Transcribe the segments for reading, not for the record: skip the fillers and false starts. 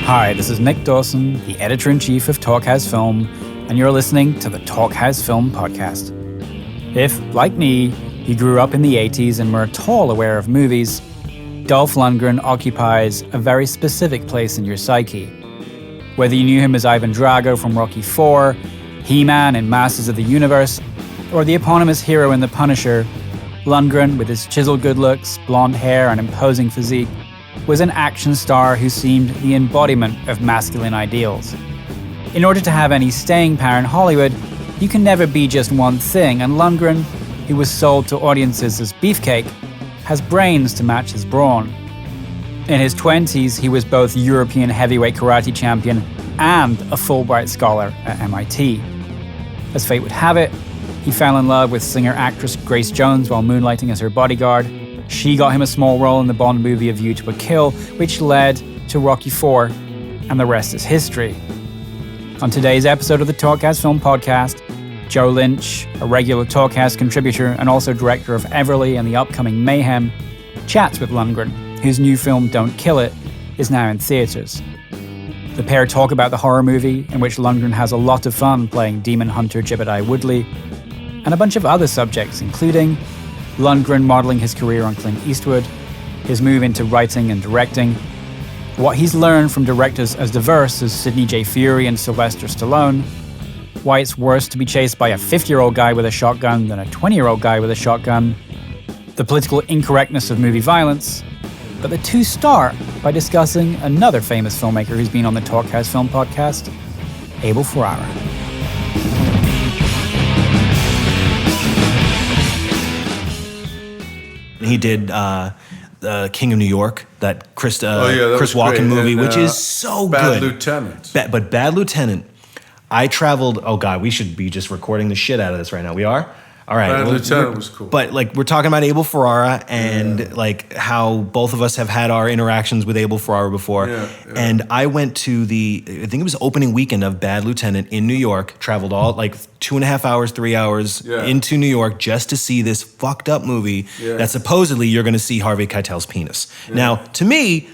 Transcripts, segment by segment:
Hi, this is Nick Dawson, the editor-in-chief of Talkhouse Film, and you're listening to the Talkhouse Film Podcast. If, like me, you grew up in the 80s and were at all aware of movies, Dolph Lundgren occupies a very specific place in your psyche. Whether you knew him as Ivan Drago from Rocky IV, He-Man in Masters of the Universe, or the eponymous hero in The Punisher, Lundgren, with his chiseled good looks, blonde hair, and imposing physique, was an action star who seemed the embodiment of masculine ideals. In order to have any staying power in Hollywood, you can never be just one thing, and Lundgren, who was sold to audiences as beefcake, has brains to match his brawn. In his 20s, he was both European heavyweight karate champion and a Fulbright scholar at MIT. As fate would have it, he fell in love with singer-actress Grace Jones while moonlighting as her bodyguard. She got him a small role in the Bond movie A View to a Kill, which led to Rocky IV, and the rest is history. On today's episode of the Talkhouse Film Podcast, Joe Lynch, a regular Talkhouse contributor and also director of Everly and the upcoming Mayhem, chats with Lundgren, whose new film Don't Kill It is now in theaters. The pair talk about the horror movie, in which Lundgren has a lot of fun playing demon hunter Jebediah Woodley, and a bunch of other subjects, including Lundgren modeling his career on Clint Eastwood, his move into writing and directing, what he's learned from directors as diverse as Sidney J. Furie and Sylvester Stallone, why it's worse to be chased by a 50-year-old guy with a shotgun than a 20-year-old guy with a shotgun, the political incorrectness of movie violence, but the two start by discussing another famous filmmaker who's been on the Talkhouse Film Podcast, Abel Ferrara. He did King of New York, that Chris Walken great. movie, And, which is so Bad good. Lieutenant. But Bad Lieutenant, I traveled, oh God, we should be just recording the shit out of this right now. We are? All right. Bad Lieutenant was cool. But like we're talking about Abel Ferrara and like how both of us have had our interactions with Abel Ferrara before. And I went to I think it was opening weekend of Bad Lieutenant in New York, traveled all like 2.5 hours, 3 hours into New York just to see this fucked up movie that supposedly you're going to see Harvey Keitel's penis. Now, to me,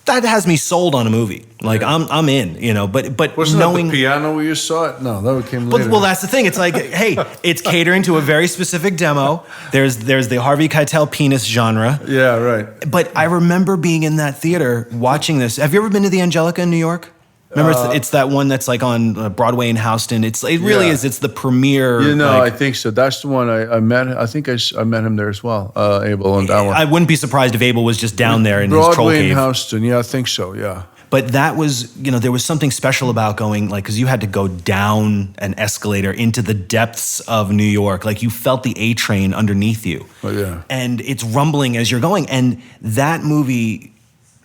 that has me sold on a movie. Like I'm in, you know. But wasn't knowing that the piano where you saw it? No, that came later. well, that's the thing. It's like, hey, it's catering to a very specific demo. There's the Harvey Keitel penis genre. Yeah, right. But I remember being in that theater watching this. Have you ever been to the Angelica in New York? Remember, it's that one that's like on Broadway in Houston. It really is. It's the premiere. You know, I think so. That's the one I met. I think I met him there as well, Abel, on that one. I wouldn't be surprised if Abel was just down there in his troll Broadway cave. in Houston. Yeah, I think so. Yeah. But that was, you know, there was something special about going, like, because you had to go down an escalator into the depths of New York. Like, you felt the A train underneath you. Oh, yeah. And it's rumbling as you're going. And that movie,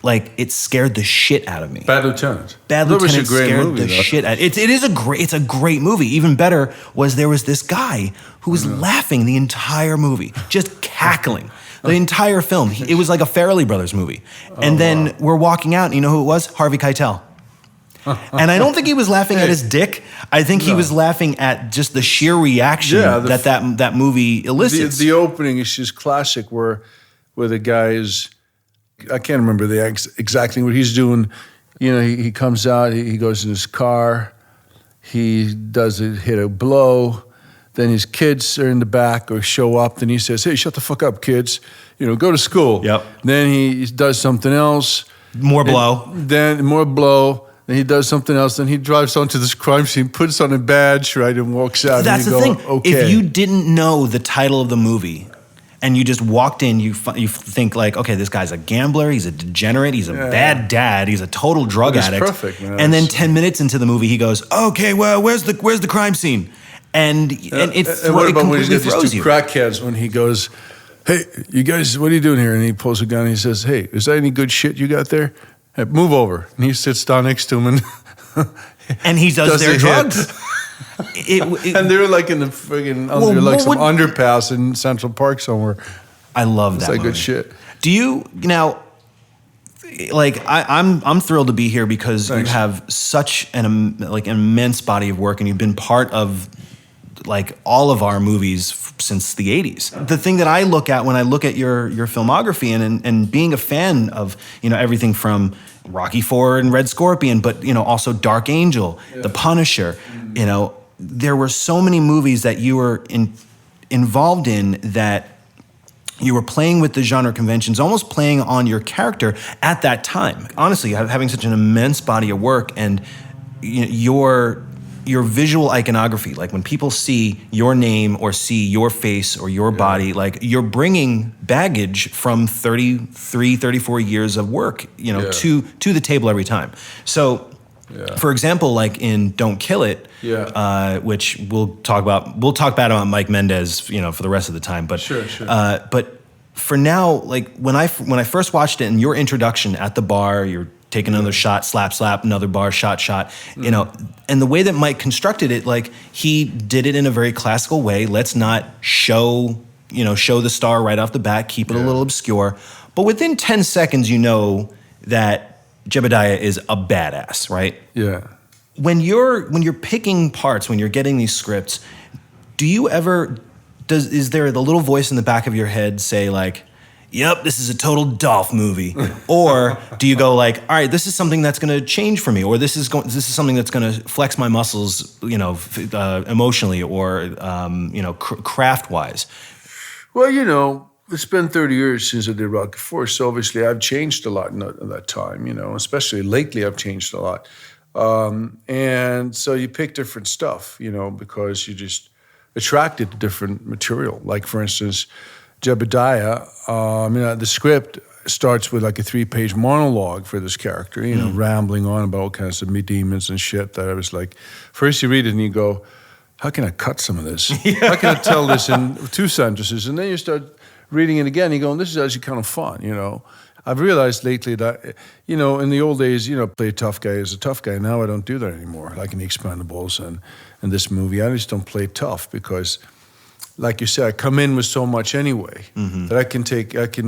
like, it scared the shit out of me. Bad Lieutenant. Bad Lieutenant scared the shit out. It's a great movie. Even better was there was this guy who was laughing the entire movie, just cackling. The entire film. It was like a Farrelly Brothers movie. And then we're walking out, and you know who it was? Harvey Keitel. And I don't think he was laughing at his dick. I think he was laughing at just the sheer reaction that movie elicits. The opening is just classic where the guy is, I can't remember exactly what he's doing. You know, he comes out, he goes in his car, he hit a blow. Then his kids are in the back or show up. Then he says, "Hey, shut the fuck up, kids. You know, go to school." Yep. Then he does something else. More blow. Then more blow. Then he does something else. Then he drives onto this crime scene, puts on a badge, right, and walks out. That's and the thing. Okay. If you didn't know the title of the movie and you just walked in, you think like, okay, this guy's a gambler, he's a degenerate, he's a bad dad, he's a total drug addict. Perfect, man. And then 10 minutes into the movie, he goes, "Okay, well, where's the crime scene?" And what about when he's got these two crackheads when he goes, "Hey, you guys, what are you doing here?" And he pulls a gun and he says, "Hey, is that any good shit you got there? Hey, move over." And he sits down next to him and he does their drugs. And they're like in the friggin' some underpass in Central Park somewhere. I love that. It's like movie. good shit. Do you now? Like I'm thrilled to be here because Thanks. you have such an immense body of work and you've been part of like all of our movies since the 80s. The thing that I look at when I look at your filmography and being a fan of, everything from Rocky IV and Red Scorpion, but, also Dark Angel, The Punisher, there were so many movies that you were involved in that you were playing with the genre conventions, almost playing on your character at that time. Honestly, having such an immense body of work and your visual iconography, like when people see your name or see your face or your body, like you're bringing baggage from 33, 34 years of work, to the table every time. So, for example, like in Don't Kill It, which we'll talk bad about Mike Mendez, for the rest of the time. But sure. But for now, like when I first watched it and your introduction at the bar, you're taking another shot, slap, another bar, shot, and the way that Mike constructed it, like he did it in a very classical way. Let's not show the star right off the bat, keep it a little obscure. But within 10 seconds, that Jebediah is a badass, right? Yeah. When you're picking parts, when you're getting these scripts, is there the little voice in the back of your head say like, yep, this is a total Dolph movie? Or do you go like, all right, this is something that's going to change for me, or this is something that's going to flex my muscles, emotionally or craft wise? Well, it's been 30 years since I did Rocky IV, so obviously I've changed a lot in that time, especially lately I've changed a lot. And so you pick different stuff, because you're just attracted to different material. Like, for instance, Jebediah, the script starts with like a 3-page monologue for this character, rambling on about all kinds of demons and shit that I was like, first you read it and you go, how can I cut some of this? How can I tell this in 2 sentences? And then you start reading it again, and you go, this is actually kind of fun, I've realized lately that, in the old days, play a tough guy as a tough guy. Now I don't do that anymore, like in The Expendables and this movie. I just don't play tough because, like you said, I come in with so much anyway that I can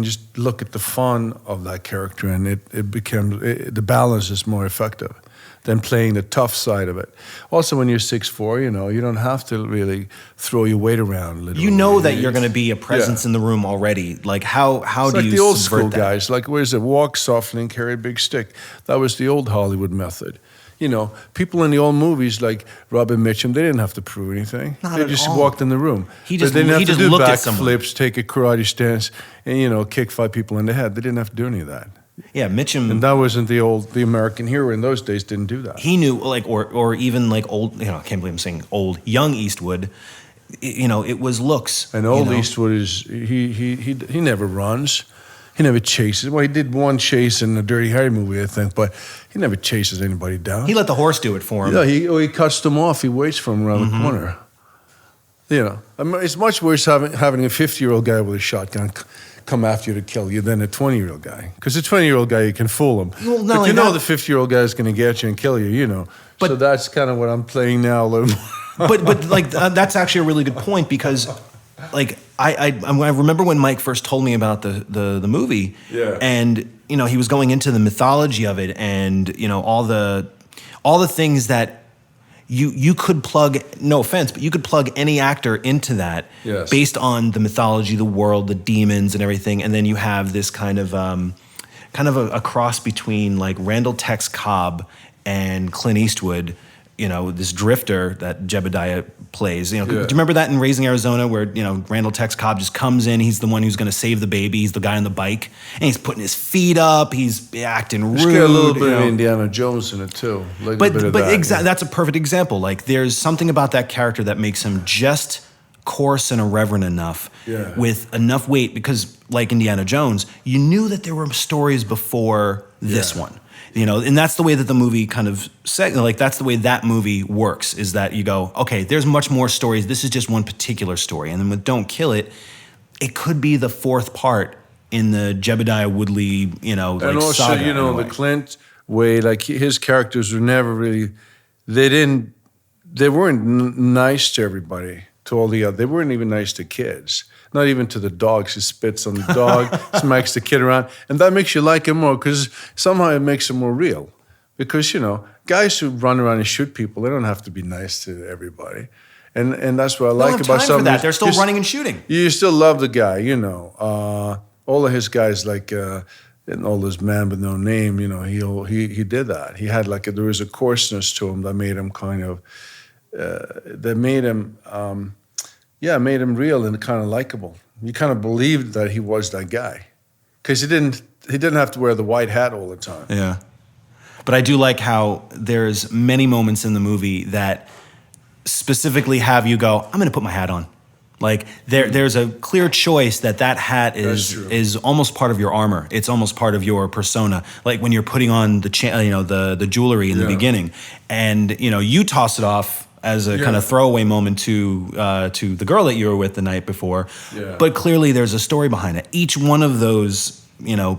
just look at the fun of that character, and the balance is more effective than playing the tough side of it. Also, when you're 6'4", you don't have to really throw your weight around. Literally. That you're going to be a presence in the room already. Like how it's do like you the old subvert school that? guys? Like, where's it? Walk softly and carry a big stick. That was the old Hollywood method. People in the old movies like Robin Mitchum, they didn't have to prove anything. They just walked in the room. He just they didn't have to do looked at someone. backflips, take a karate stance, and kick 5 people in the head. They didn't have to do any of that. Yeah, Mitchum. And that wasn't the American hero in those days. Didn't do that. He knew, like, or even like old. I can't believe I'm saying old, young Eastwood. It was looks. And old Eastwood is he never runs. He never chases. Well, he did one chase in the Dirty Harry movie, I think, but he never chases anybody down. He let the horse do it for him. Yeah, he cuts them off. He waits for them around the corner. It's much worse having a 50-year-old guy with a shotgun come after you to kill you than a 20-year-old guy. Because a 20-year-old guy, you can fool him. Well, but the 50-year-old guy is going to get you and kill you, But, so that's kind of what I'm playing now a little more. but that's actually a really good point because, like, I remember when Mike first told me about the movie, and he was going into the mythology of it, and all the things that you could plug. No offense, but you could plug any actor into that based on the mythology, the world, the demons, and everything, and then you have this kind of a cross between like Randall Tex Cobb and Clint Eastwood. This drifter that Jebediah plays. Do you remember that in Raising Arizona where, Randall Tex Cobb just comes in, he's the one who's going to save the baby, he's the guy on the bike, and he's putting his feet up, he's acting rude. There's got a little bit of Indiana Jones in it too. But that's a perfect example. Like there's something about that character that makes him just coarse and irreverent enough with enough weight because, like Indiana Jones, you knew that there were stories before this one. And that's the way that the movie kind of that's the way that movie works, is that you go, okay, there's much more stories. This is just one particular story. And then with Don't Kill It, it could be the 4th part in the Jebediah Woodley, and also, saga. The Clint way, like his characters were never really, they weren't nice to everybody, to all the other, they weren't even nice to kids. Not even to the dogs. He spits on the dog, smacks the kid around. And that makes you like him more because somehow it makes him more real. Because, guys who run around and shoot people, they don't have to be nice to everybody. And that's what I They like don't have about time some for of that. these- They're still you s- running and shooting. You still love the guy, you know. All of his guys, like and all this Man with No Name, you know, he did that. He had there was a coarseness to him that made him kind of, made him real and kind of likable. You kind of believed that he was that guy, because he didn't have to wear the white hat all the time. Yeah. But I do like how there's many moments in the movie that specifically have you go, I'm going to put my hat on. Like there's a clear choice that hat is almost part of your armor. It's almost part of your persona. Like when you're putting on the the jewelry in the beginning, and you toss it off as a kind of throwaway moment to the girl that you were with the night before. Yeah. But clearly there's a story behind it. Each one of those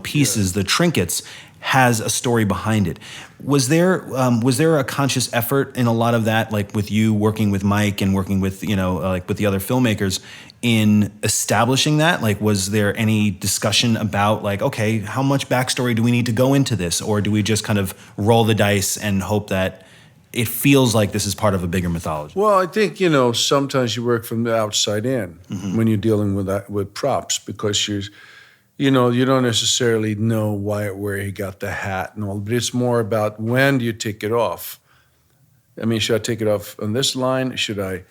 pieces, the trinkets, has a story behind it. Was there a conscious effort in a lot of that, like with you working with Mike and working with like with the other filmmakers in establishing that? Like, was there any discussion about like, okay, how much backstory do we need to go into this, or do we just kind of roll the dice and hope that it feels like this is part of a bigger mythology? Well, I think sometimes you work from the outside in when you're dealing with props, because you don't necessarily know where he got the hat and all, but it's more about when do you take it off. I mean, should I take it off on this line? Should I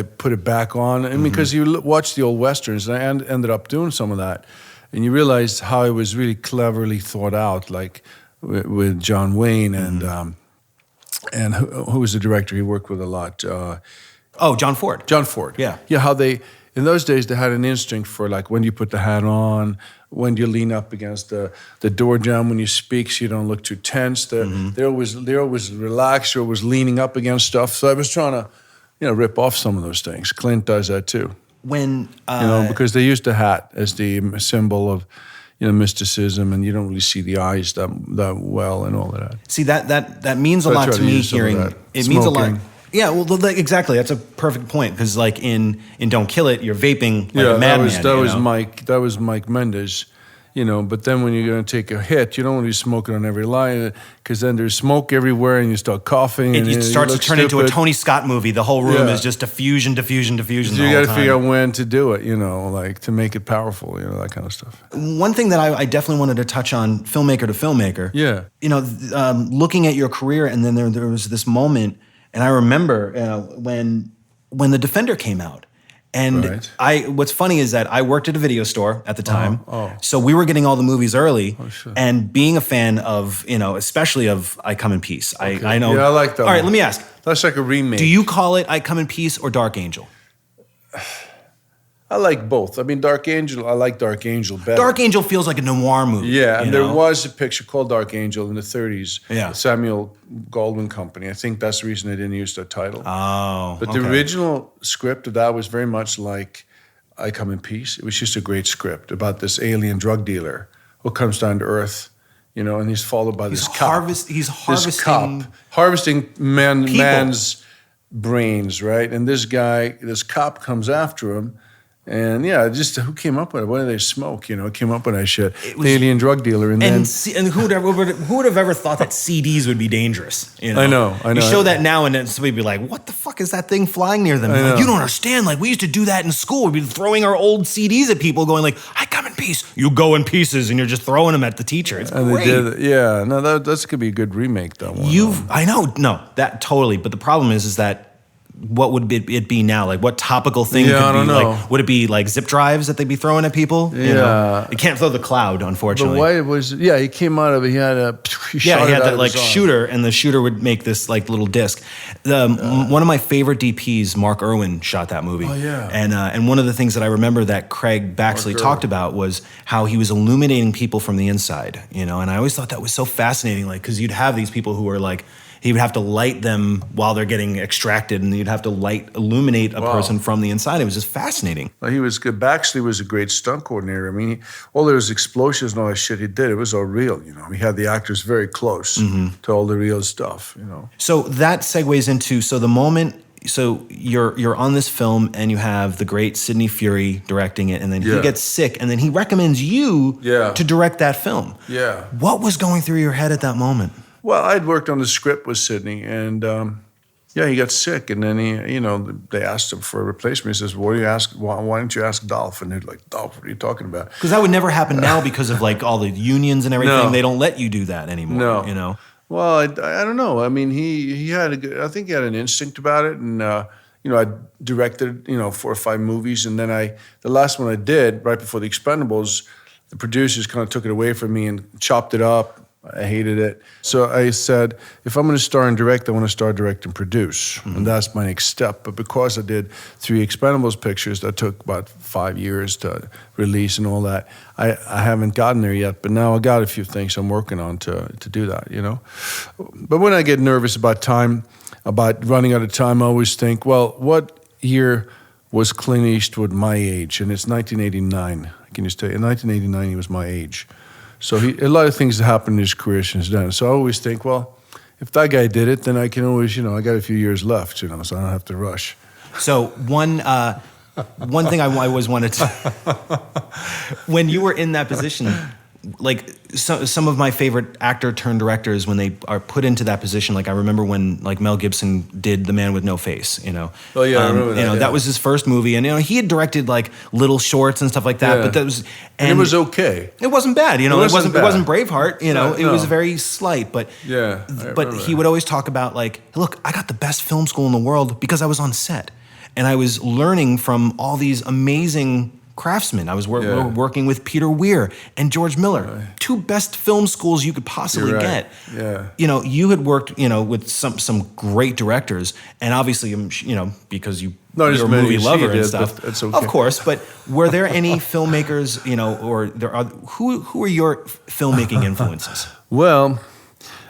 put it back on? I mean, because you watch the old Westerns, and I ended up doing some of that, and you realize how it was really cleverly thought out, like with John Wayne and who was the director he worked with a lot? John Ford. John Ford. Yeah. Yeah, how in those days, they had an instinct for like when do you put the hat on, when do you lean up against the door jamb when you speak so you don't look too tense. They're always relaxed, or always leaning up against stuff. So I was trying to, rip off some of those things. Clint does that too. When because they used the hat as the symbol of mysticism, and you don't really see the eyes that well and all of that. See, that means a lot to me hearing. It means a lot. Yeah, well, exactly. That's a perfect point, because like in Don't Kill It, you're vaping like a madman. That was Mike Mendez, But then when you're going to take a hit, you don't want to be smoking on every line, because then there's smoke everywhere, and you start coughing. It starts to turn into a Tony Scott movie. The whole room is just diffusion. So you got to figure out when to do it, like to make it powerful, that kind of stuff. One thing that I definitely wanted to touch on, filmmaker to filmmaker. Yeah. Looking at your career, and then there was this moment. And I remember when The Defender came out. And what's funny is that I worked at a video store at the time. So we were getting all the movies early. Sure. And being a fan of, especially of I Come in Peace. Okay. I know. Yeah, I like that. All right, let me ask. That's like a remake. Do you call it I Come in Peace or Dark Angel? I like both. I mean, I like Dark Angel better. Dark Angel feels like a noir movie. Yeah, and there was a picture called Dark Angel in the 30s. Yeah. Samuel Goldwyn Company. I think that's the reason they didn't use that title. Oh, But the original script of that was very much like I Come in Peace. It was just a great script about this alien drug dealer who comes down to Earth, and he's followed by this cop. He's harvesting... Harvesting man's brains, right? And this cop comes after him. And just who came up with it? What did they smoke? Came up with that shit. The alien drug dealer, and who would have ever thought that CDs would be dangerous? I know. You show that now, and then somebody would be like, "What the fuck is that thing flying near them?" Like, you don't understand. Like, we used to do that in school. We'd be throwing our old CDs at people, going like, "I come in peace." You go in pieces, and you're just throwing them at the teacher. It's great. They did, yeah. No, that's could be a good remake, though. I know, no, that totally. But the problem is that. What would it be now? Like, what topical thing could I don't be? know. Like, would it be like zip drives that they'd be throwing at people? Yeah, it can't throw the cloud, unfortunately. The way it was, he came out of it. He had he had that like shooter, and the shooter would make this like little disc. One of my favorite DPs, Mark Irwin, shot that movie. Oh yeah, and one of the things that I remember that Craig Baxley talked about was how he was illuminating people from the inside. And I always thought that was so fascinating, like because you'd have these people who were like. He would have to light them while they're getting extracted, and you'd have to illuminate a person from the inside. It was just fascinating. Well, he was good. Baxley was a great stunt coordinator. I mean, all those explosions and all that shit he did, it was all real. He had the actors very close to all the real stuff. So that segues into the moment. So you're on this film, and you have the great Sidney Furie directing it, and then he gets sick, and then he recommends you to direct that film. Yeah. What was going through your head at that moment? Well, I'd worked on the script with Sidney, and Yeah, he got sick, and then they asked him for a replacement. He says, "What do you ask? Why don't you ask Dolph?" And they're like, "Dolph, what are you talking about?" Because that would never happen now because of like all the unions and everything. No. They don't let you do that anymore. No. You know. Well, I don't know. I mean, he had I think he had an instinct about it, and I directed 4 or 5 movies, and then the last one I did right before the Expendables, the producers kind of took it away from me and chopped it up. I hated it. So I said, if I'm going to star and direct, I want to star, direct, and produce. Mm-hmm. And that's my next step. But because I did 3 Expendables pictures that took about 5 years to release and all that, I haven't gotten there yet. But now I got a few things I'm working on to do that, But when I get nervous about time, about running out of time, I always think, well, what year was Clint Eastwood my age? And it's 1989. I can just tell you, in 1989, he was my age. So a lot of things that happened in his career since then. So I always think, well, if that guy did it, then I can always, I got a few years left, so I don't have to rush. So one thing I always wanted to, when you were in that position, like some of my favorite actor turned directors, when they are put into that position, like I remember when like Mel Gibson did The Man with No Face, Oh yeah, I remember that. That was his first movie, and he had directed like little shorts and stuff like that. Yeah. But that was, and it was okay. It wasn't bad, It wasn't Braveheart, No. It was very slight, but yeah. But he would always talk about like, look, I got the best film school in the world because I was on set, and I was learning from all these amazing craftsmen. I was working with Peter Weir and George Miller, right. 2 best film schools you could possibly get. Yeah. You had worked, with some great directors, and obviously, because you're a movie lover and stuff. It's okay. Of course, but were there any filmmakers, or who are your filmmaking influences? Well,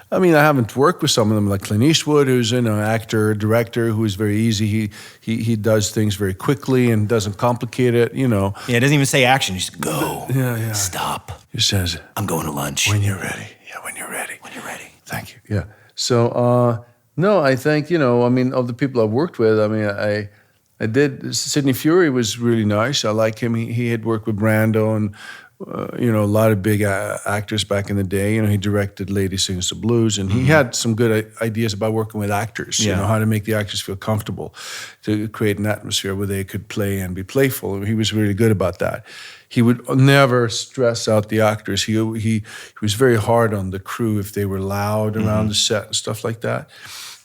I mean, I haven't worked with some of them, like Clint Eastwood, who's an actor, director, who is very easy. He does things very quickly and doesn't complicate it, Yeah, it doesn't even say action. You just go. Yeah. Stop. He says, I'm going to lunch. When you're ready. Yeah, when you're ready. When you're ready. Thank you. Yeah. So, no, I think, of the people I've worked with, I did, Sidney Furie was really nice. I like him. He had worked with Brando and, a lot of big actors back in the day. He directed Lady Sings the Blues, and he had some good ideas about working with actors, how to make the actors feel comfortable, to create an atmosphere where they could play and be playful. He was really good about that. He would never stress out the actors. He was very hard on the crew if they were loud around the set and stuff like that.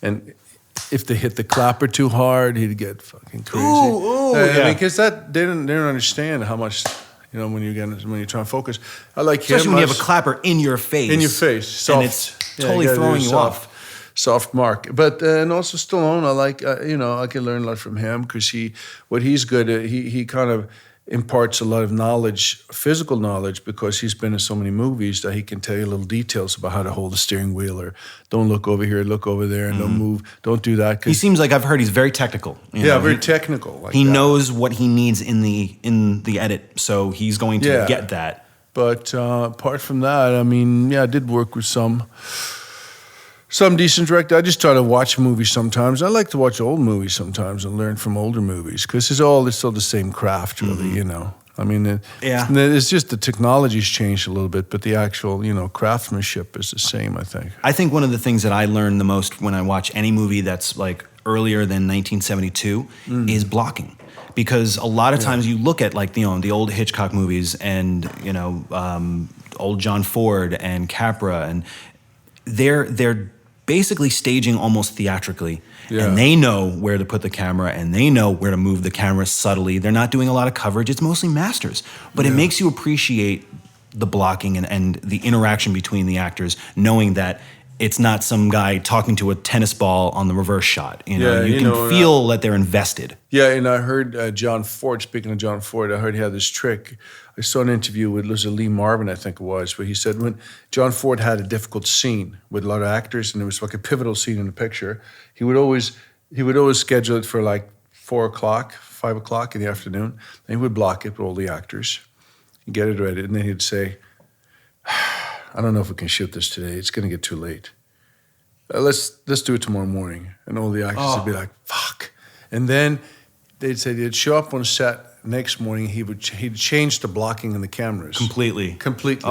And if they hit the clapper too hard, he'd get fucking crazy. Yeah. Because they don't understand how much... when you're trying to focus. I like him. Especially when you have a clapper in your face. In your face. Soft. And it's totally throwing you off. Soft mark. But, and also Stallone, I like, I can learn a lot from him because what he's good at, he kind of imparts a lot of knowledge, physical knowledge, because he's been in so many movies that he can tell you little details about how to hold the steering wheel, or don't look over here, look over there, and don't move, don't do that. He seems like, I've heard, he's very technical. Very technical. Like he knows what he needs in the edit, so he's going to get that. But apart from that, I did work with some decent director. I just try to watch movies sometimes. I like to watch old movies sometimes and learn from older movies, because it's still the same craft, really, It's just the technology's changed a little bit, but the actual, craftsmanship is the same, I think. I think one of the things that I learn the most when I watch any movie that's like earlier than 1972 is blocking. Because a lot of times you look at like, the old Hitchcock movies and, old John Ford and Capra, and they're basically staging almost theatrically, and they know where to put the camera, and they know where to move the camera subtly. They're not doing a lot of coverage. It's mostly masters, but it makes you appreciate the blocking and the interaction between the actors, knowing that it's not some guy talking to a tennis ball on the reverse shot. You can feel that they're invested. Yeah, and I heard John Ford, speaking of John Ford, I heard he had this trick. I saw an interview with Lee Marvin, I think it was, where he said when John Ford had a difficult scene with a lot of actors, and it was like a pivotal scene in the picture, he would always schedule it for like 4 o'clock, 5 o'clock in the afternoon, and he would block it with all the actors, and get it ready, and then he'd say, I don't know if we can shoot this today. It's going to get too late. Let's do it tomorrow morning. And all the actors would be like, fuck. And then they'd say they'd show up on set next morning. He'd change the blocking in the cameras Completely. Moved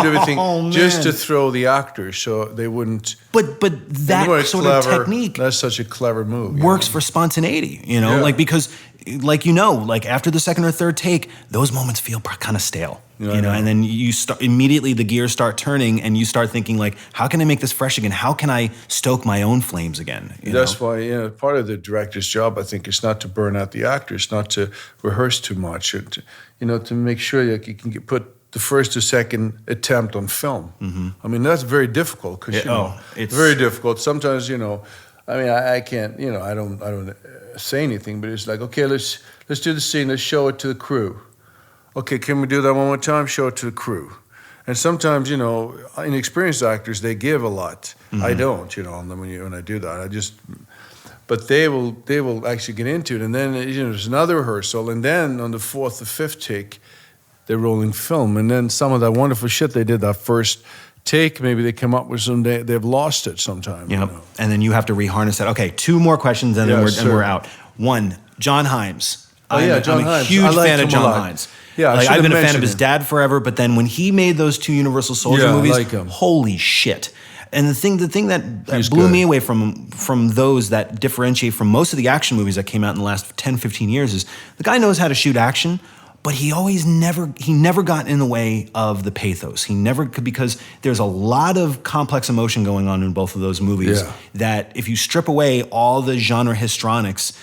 everything just to man. throw the actors so they wouldn't. But that sort of technique That's such a clever move. works for spontaneity, Yeah. like because like like after the second or third take, those moments feel kind of stale. Yeah, I know. And then you start immediately the gears start turning and you start thinking like, how can I make this fresh again? How can I stoke my own flames again? That's why, part of the director's job, I think, is not to burn out the actors, not to rehearse too much, or to make sure that you can put the first or second attempt on film. Mm-hmm. I mean, that's very difficult because it's very difficult. Sometimes, I can't, I don't say anything, but it's like, okay, let's do the scene, let's show it to the crew. Okay, can we do that one more time? Show it to the crew. And sometimes, inexperienced actors, they give a lot. Mm-hmm. I don't, when I do that. But they will actually get into it. And then, there's another rehearsal. And then on the fourth or fifth take, they're rolling film. And then some of that wonderful shit they did that first take, maybe they come up with they've lost it sometime. Yep. And then you have to reharness that. Okay, 2 more questions and then we're out. 1, John Himes. I'm a Himes. huge fan of John Himes. Yeah, I've been a fan of his him. dad forever, but then when he made those 2 Universal Soldier movies, I like him. holy shit. And the thing that He's blew good. me away from those that differentiate from most of the action movies that came out in the last 10, 15 years is the guy knows how to shoot action, but he never got in the way of the pathos. He never could, because there's a lot of complex emotion going on in both of those movies that if you strip away all the genre histrionics,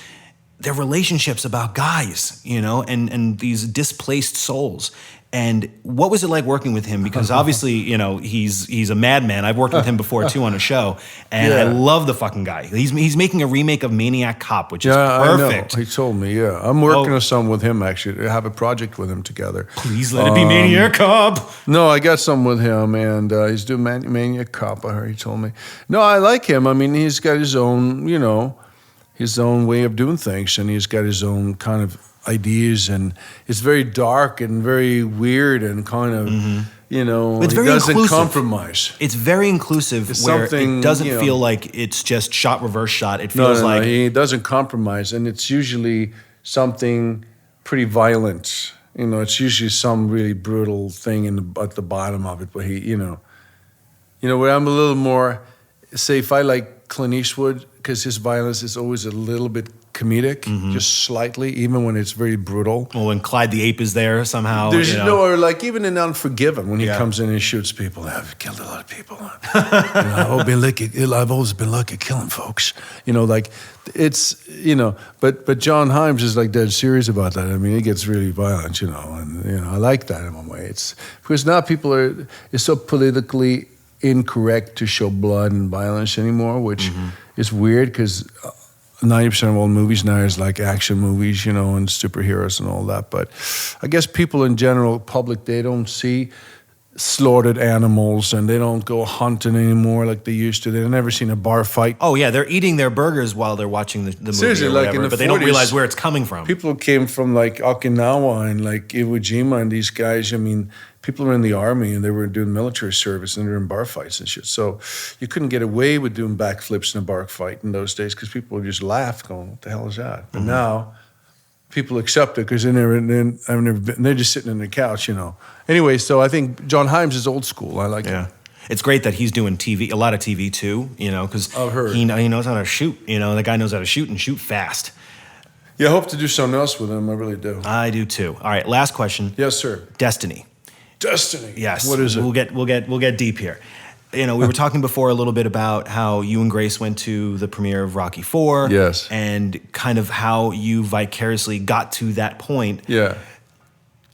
they're relationships about guys, and these displaced souls. And what was it like working with him? Because obviously, he's a madman. I've worked with him before too on a show, and I love the fucking guy. He's making a remake of Maniac Cop, which is perfect. I know. He told me, I'm working on some with him actually. I have a project with him together. Please let it be Maniac Cop. No, I got some with him, and he's doing Maniac Cop. I heard he told me. No, I like him. I mean, he's got his own, his own way of doing things, and he's got his own kind of ideas, and it's very dark and very weird and kind of, It's he very doesn't inclusive. compromise. It's very inclusive, It's where something, it doesn't feel like it's just shot, reverse shot. It No, feels like he doesn't compromise, and it's usually something pretty violent. It's usually some really brutal thing at the bottom of it, but where I'm a little more, say, if I like Clint Eastwood, because his violence is always a little bit comedic, just slightly, even when it's very brutal. well, when Clyde the Ape is there somehow. There's or like even in Unforgiven, when he comes in and shoots people, I've killed a lot of people. I've always been lucky at killing folks. It's but John Himes is like dead serious about that. I mean, he gets really violent, and I like that in one way. It's because now it's so politically incorrect to show blood and violence anymore, which is weird because 90% of all movies now is like action movies, and superheroes and all that. But I guess people in general, public, they don't see slaughtered animals and they don't go hunting anymore like they used to. They've never seen a bar fight. Oh yeah, they're eating their burgers while they're watching the movie, Seriously, or like whatever, in the but they don't 40s, realize where it's coming from. People came from like Okinawa and like Iwo Jima and these guys. I mean, people were in the army and they were doing military service and they were in bar fights and shit. So you couldn't get away with doing backflips in a bar fight in those days because people would just laugh, going, "What the hell is that?" But now people accept it because they're just sitting on the couch, Anyway, so I think John Himes is old school. I like him. It's great that he's doing TV, a lot of TV too, because I've heard. he knows how to shoot. The guy knows how to shoot and shoot fast. Yeah, I hope to do something else with him. I really do. I do too. All right, last question. Yes, sir. Destiny. Destiny. Yes. What is it? We'll get deep here. We were talking before a little bit about how you and Grace went to the premiere of Rocky IV. Yes. And kind of how you vicariously got to that point. Yeah.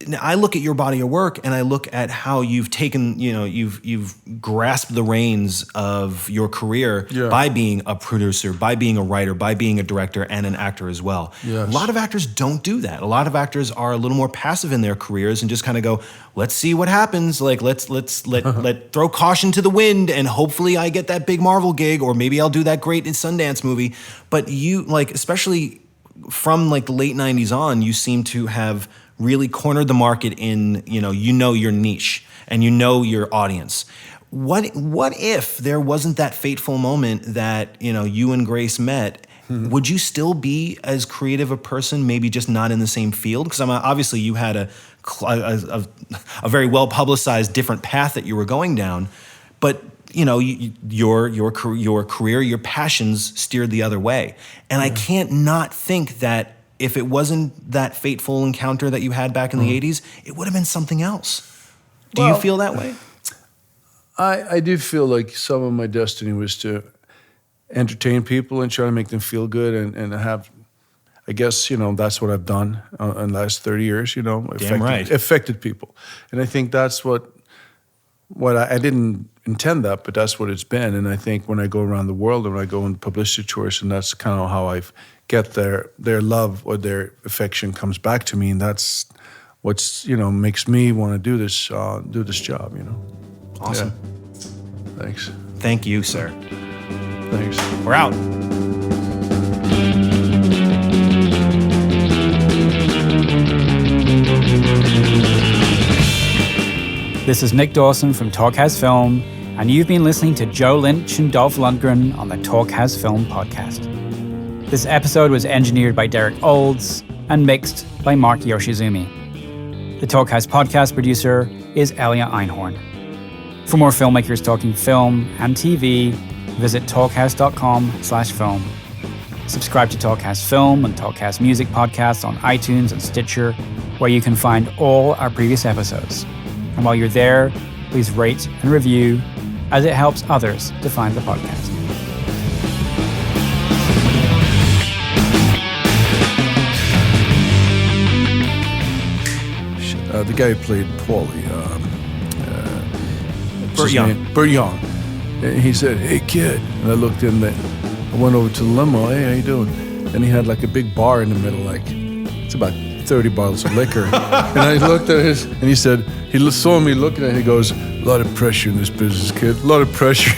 Now, I look at your body of work and I look at how you've taken, you've grasped the reins of your career by being a producer, by being a writer, by being a director and an actor as well. Yes. A lot of actors don't do that. A lot of actors are a little more passive in their careers and just kind of go, let's see what happens. Like, let's throw caution to the wind and hopefully I get that big Marvel gig or maybe I'll do that great Sundance movie. But you, especially from the late 90s on, you seem to have really cornered the market in, your niche and your audience. What if there wasn't that fateful moment that, you and Grace met would you still be as creative a person, maybe just not in the same field? Because obviously you had a very well publicized different path that you were going down, but your career, your passions steered the other way. And I can't not think that if it wasn't that fateful encounter that you had back in the 80s, it would have been something else. Do you feel that way? I do feel like some of my destiny was to entertain people and try to make them feel good and have, I guess, that's what I've done in the last 30 years, affected people. And I think that's what I didn't intend that, but that's what it's been. And I think when I go around the world and when I go on publicity tours, and that's kind of how I get their love or their affection comes back to me, and that's what's makes me want to do this job. Awesome. Yeah. Thanks. Thank you, sir. Thanks. We're out. This is Nick Dawson from Talkhouse Film, and you've been listening to Joe Lynch and Dolph Lundgren on the Talkhouse Film Podcast. This episode was engineered by Derek Olds and mixed by Mark Yoshizumi. The Talkhouse Podcast producer is Elia Einhorn. For more filmmakers talking film and TV, visit talkhouse.com/film. Subscribe to Talkhouse Film and Talkhouse Music podcasts on iTunes and Stitcher, where you can find all our previous episodes. And while you're there, please rate and review, as it helps others to find the podcast. The guy who played Paulie, Burt Young. He said, "Hey kid," and I looked in there. I went over to the limo. "Hey, how you doing?" And he had like a big bar in the middle, like it's about 30 bottles of liquor. And I looked at his, and he said, he saw me looking at it, he goes, "A lot of pressure in this business, kid. A lot of pressure."